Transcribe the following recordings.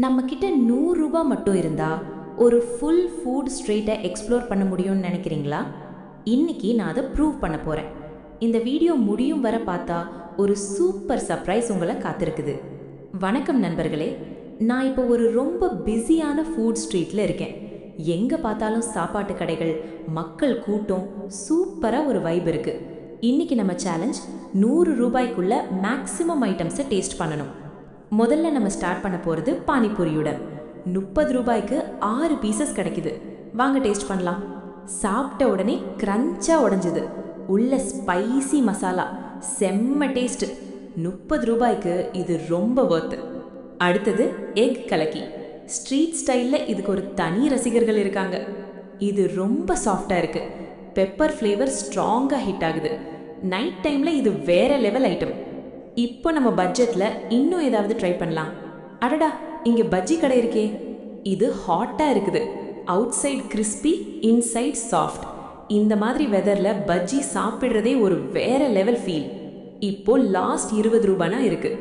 நம்ம கிட்ட 100 ரூபாய் மட்டும் இருந்தா ஒரு ஃபுல் ஃபுட் ஸ்ட்ரீட்டை எக்ஸ்ப்ளோர் பண்ண முடியும்னு நினைக்கிறீங்களா? இன்னைக்கு நான் அதை ப்ரூவ் பண்ண போறேன். இந்த வீடியோ முடியும் வர பார்த்தா ஒரு சூப்பர் சர்ப்ரைஸ் உங்களை காத்திருக்குது. வணக்கம் நண்பர்களே, நான் இப்போ ஒரு ரொம்ப பிஸியான ஃபுட் ஸ்ட்ரீட்ல இருக்கேன். எங்க பார்த்தாலும் சாப்பாட்டு கடைகள், மக்கள் கூட்டம், சூப்பரா ஒரு வைப் இருக்கு. இன்னைக்கு நம்ம சேலஞ்ச் 100 ரூபாய்க்குள்ள மேக்ஸிமம் ஐட்டம்ஸை டேஸ்ட் பண்ணணும். முதல்ல நம்ம ஸ்டார்ட் பண்ண போகிறது பானிபூரியுடன். 30 ரூபாய்க்கு 6 பீசஸ் கிடைக்குது. வாங்க டேஸ்ட் பண்ணலாம். சாப்பிட்ட உடனே கிரன்ச்சாக உடைஞ்சுது. உள்ள ஸ்பைசி மசாலா, செம்ம டேஸ்ட். 30 ரூபாய்க்கு இது ரொம்ப வர்த்து. அடுத்தது எக் கலக்கி. ஸ்ட்ரீட் ஸ்டைலில் இதுக்கு ஒரு தனி ரசிகர்கள் இருக்காங்க. இது ரொம்ப சாஃப்டாக இருக்கு. பெப்பர் ஃப்ளேவர் ஸ்ட்ராங்காக ஹிட் ஆகுது. நைட் டைமில் இது வேற லெவல் ஐட்டம். இப்போ நம்ம பட்ஜெட்டில் இன்னும் ஏதாவது ட்ரை பண்ணலாம். அடடா, இங்கே பஜ்ஜி கடை இருக்கே. இது ஹாட்டாக இருக்குது. Outside crispy, inside soft. இந்த மாதிரி வெதரில் பஜ்ஜி சாப்பிட்றதே ஒரு வேற லெவல் ஃபீல். இப்போ லாஸ்ட் 20 ரூபானா இருக்கு.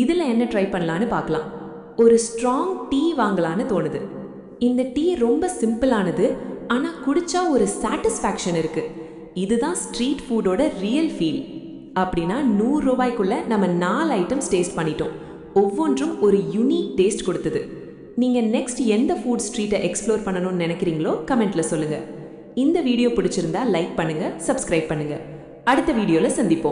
இதில் என்ன ட்ரை பண்ணலான்னு பார்க்கலாம். ஒரு ஸ்ட்ராங் டீ வாங்கலான்னு தோணுது. இந்த டீ ரொம்ப சிம்பிளானது, ஆனால் குடிச்சா ஒரு சாட்டிஸ்ஃபேக்ஷன் இருக்கு. இதுதான் ஸ்ட்ரீட் ஃபுட்டோட ரியல் ஃபீல். அப்படின்னா 100 ரூபாய்க்குள்ள நம்ம 4 ஐட்டம்ஸ் டேஸ்ட் பண்ணிட்டோம். ஒவ்வொன்றும் ஒரு யூனிக் டேஸ்ட் கொடுத்தது. நீங்கள் நெக்ஸ்ட் எந்த ஃபுட் ஸ்ட்ரீட்டை எக்ஸ்ப்ளோர் பண்ணணும்னு நினைக்கிறீங்களோ கமெண்ட்ல சொல்லுங்க. இந்த வீடியோ பிடிச்சிருந்தா லைக் பண்ணுங்க, சப்ஸ்கிரைப் பண்ணுங்க. அடுத்த வீடியோவில் சந்திப்போம்.